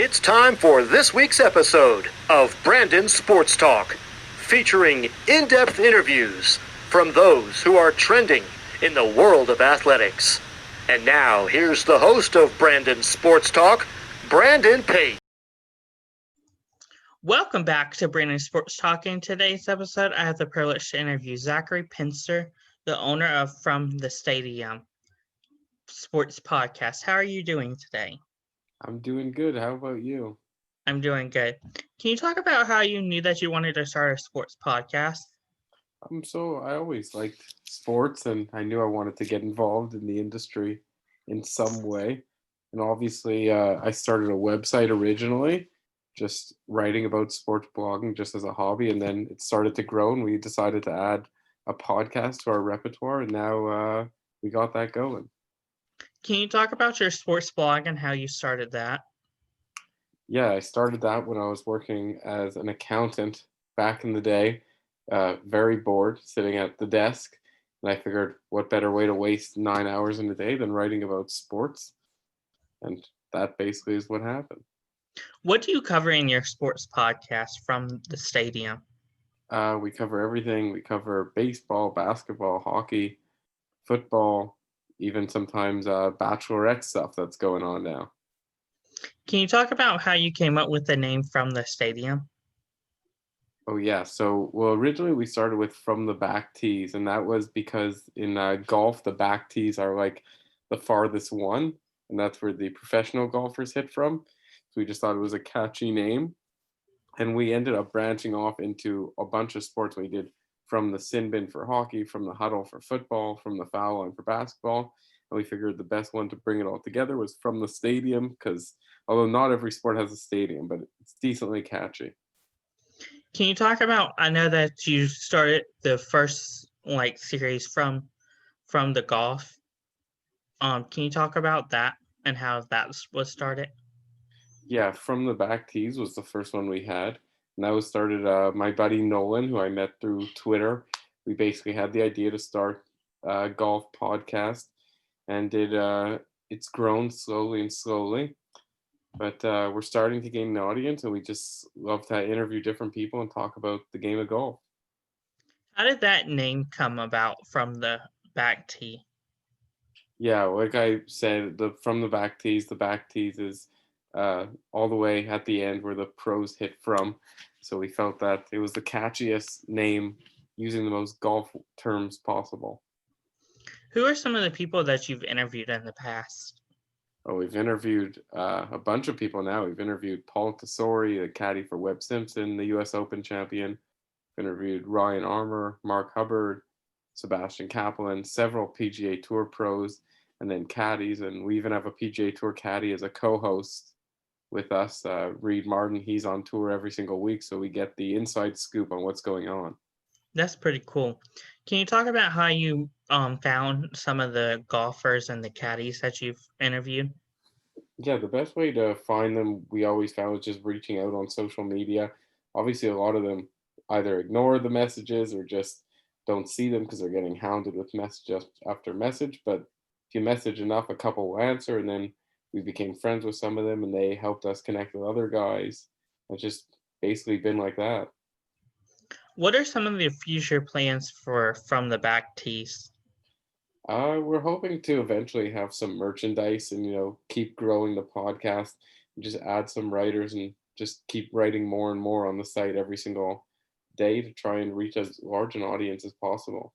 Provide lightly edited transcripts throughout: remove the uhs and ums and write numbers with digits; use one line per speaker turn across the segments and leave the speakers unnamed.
It's time for this week's episode of Brandon Sports Talk, featuring in-depth interviews from those who are trending in the world of athletics. And now, here's the host of Brandon Sports Talk, Brandon Pate.
Welcome back to Brandon Sports Talk. In today's episode, I have the privilege to interview Zachary Pinster, the owner of FromtheStadium Sports Podcast. How are you doing today?
I'm doing good. How about you?
I'm doing good. Can you talk about how you knew that you wanted to start a sports podcast?
I always liked sports, and I knew I wanted to get involved in the industry in some way. And obviously, I started a website originally, just writing about sports blogging just as a hobby, and then it started to grow, and we decided to add a podcast to our repertoire, and now we got that going.
Can you talk about your sports blog and how you started that?
Yeah, I started that when I was working as an accountant back in the day. Very bored sitting at the desk, and I figured what better way to waste 9 hours in a day than writing about sports, and that basically is what happened.
What do you cover in your sports podcast from the stadium?
We cover everything. We cover baseball, basketball, hockey, football, even sometimes bachelorette stuff that's going on now.
Can you talk about how you came up with the name From the Stadium?
Oh yeah, originally we started with From the Back Tees, and that was because in golf the back tees are like the farthest one, and that's where the professional golfers hit from. So we just thought it was a catchy name, and we ended up branching off into a bunch of sports. We did From the Sin Bin for hockey, From the Huddle for football, From the Foul Line for basketball, and we figured the best one to bring it all together was From the Stadium, because although not every sport has a stadium, but it's decently catchy.
Can you talk about, I know that you started the first series from the golf. Can you talk about that and how that was started?
Yeah, From the Back Tees was the first one we had. And that was started, my buddy Nolan, who I met through Twitter. We basically had the idea to start a golf podcast, and it's grown slowly and slowly. But we're starting to gain an audience, and we just love to interview different people and talk about the game of golf.
How did that name come about, From the Back Tee?
Yeah, like I said, From the Back Tees is all the way at the end where the pros hit from. So we felt that it was the catchiest name using the most golf terms possible.
Who are some of the people that you've interviewed in the past?
Oh, we've interviewed a bunch of people now. We've interviewed Paul Tesori, the caddy for Webb Simpson, the U.S. Open champion. We've interviewed Ryan Armour, Mark Hubbard, Sebastian Kaplan, several PGA Tour pros, and then caddies. And we even have a PGA Tour caddy as a co-host with us, Reed Martin. He's on tour every single week, so we get the inside scoop on what's going on.
That's pretty cool. Can you talk about how you found some of the golfers and the caddies that you've interviewed?
Yeah, the best way to find them, we always found, was just reaching out on social media. Obviously, a lot of them either ignore the messages or just don't see them because they're getting hounded with message after message. But if you message enough, a couple will answer, and then we became friends with some of them, and they helped us connect with other guys. It's just basically been like that.
What are some of the future plans for From the Back Tees?
We're hoping to eventually have some merchandise and, keep growing the podcast and just add some writers and just keep writing more and more on the site every single day to try and reach as large an audience as possible.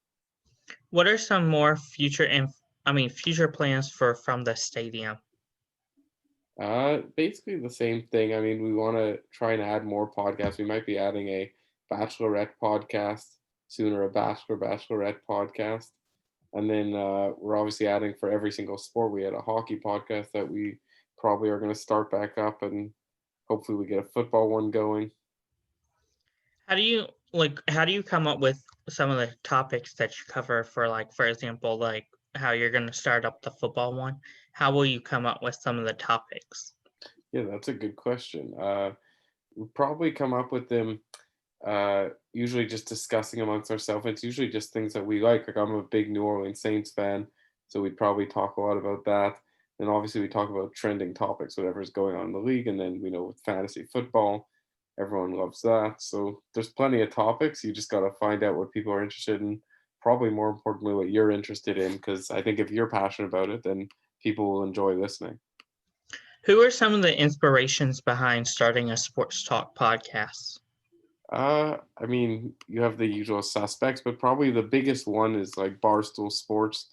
What are some more future plans for From the Stadium?
Basically the same thing. I mean, we want to try and add more podcasts. We might be adding a bachelorette podcast sooner, a bachelorette podcast. And then we're obviously adding for every single sport. We had a hockey podcast that we probably are going to start back up, and hopefully we get a football one going.
How do you come up with some of the topics that you cover for example, how you're going to start up the football one? How will you come up with some of the topics?
Yeah, that's a good question. We'll probably come up with them usually just discussing amongst ourselves. It's usually just things that we like. Like I'm a big New Orleans Saints fan, so we'd probably talk a lot about that. And obviously we talk about trending topics, whatever's going on in the league. And then, with fantasy football, everyone loves that. So there's plenty of topics. You just got to find out what people are interested in. Probably more importantly, what you're interested in, because I think if you're passionate about it, then people will enjoy listening.
Who are some of the inspirations behind starting a sports talk podcast?
I mean, you have the usual suspects, but probably the biggest one is like Barstool Sports.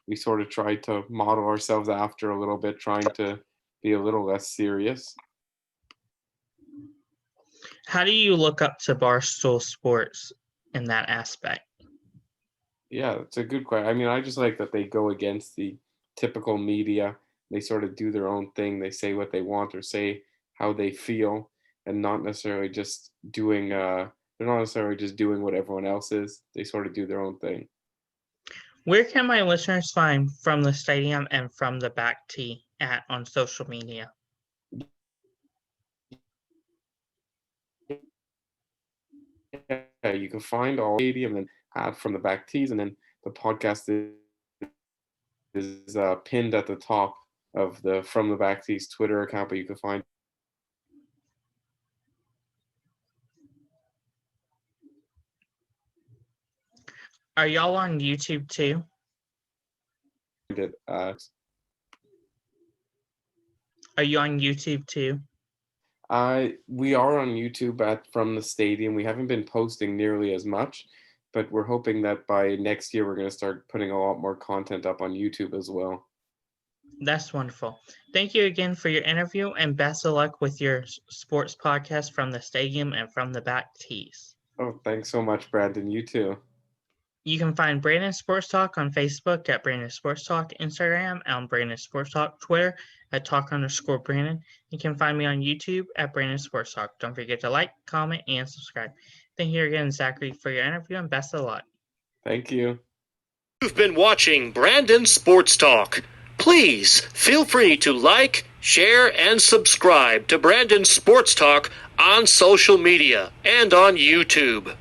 We sort of tried to model ourselves after a little bit, trying to be a little less serious.
How do you look up to Barstool Sports in that aspect?
Yeah, it's a good question. I mean, I just like that they go against the typical media. They sort of do their own thing. They say what they want or say how they feel, and not necessarily just doing. They're not necessarily just doing what everyone else is. They sort of do their own thing.
Where can my listeners find From the Stadium and From the Back Tee on social media?
Yeah, you can find all stadium and add From the Back Tees, and then the podcast is pinned at the top of the From the Back Tees Twitter account, but you can find
Are y'all on YouTube too?
it.
Are you on YouTube too?
We are on YouTube at From the Stadium. We haven't been posting nearly as much, but we're hoping that by next year we're going to start putting a lot more content up on YouTube as well.
That's wonderful. Thank you again for your interview, and best of luck with your sports podcast From the Stadium and From the Back Tees.
Oh, thanks so much, Brandon. You too.
You can find Brandon Sports Talk on Facebook at Brandon Sports Talk, Instagram on Brandon Sports Talk, Twitter at Talk_Brandon. You can find me on YouTube at Brandon Sports Talk. Don't forget to like, comment, and subscribe. Thank you again, Zachary, for your interview, and best of luck.
Thank you.
You've been watching Brandon Sports Talk. Please feel free to like, share, and subscribe to Brandon Sports Talk on social media and on YouTube.